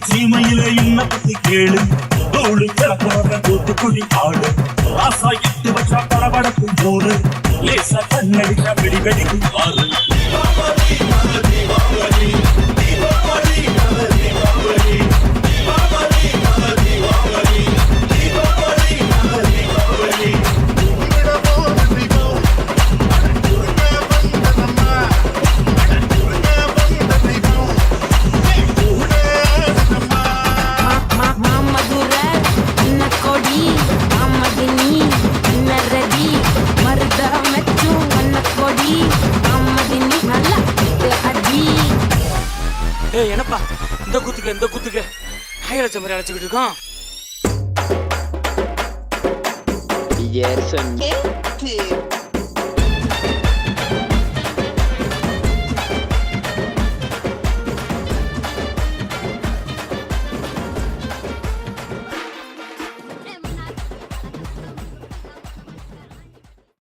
சீமையில என்ன பத்தி கேளு தோழு கிளப்போட தூத்துக்குடி ஆடு ராசா எட்டு வச்சா படபடக்கும் போது லேசா கண்ணடிச்சா வெடி வெடிக்கும் ஆறு என்னப்பா இந்த குத்துக்கு ஹைரச்ச மாதிரி அழைச்சிக்கிட்டு இருக்கோம்.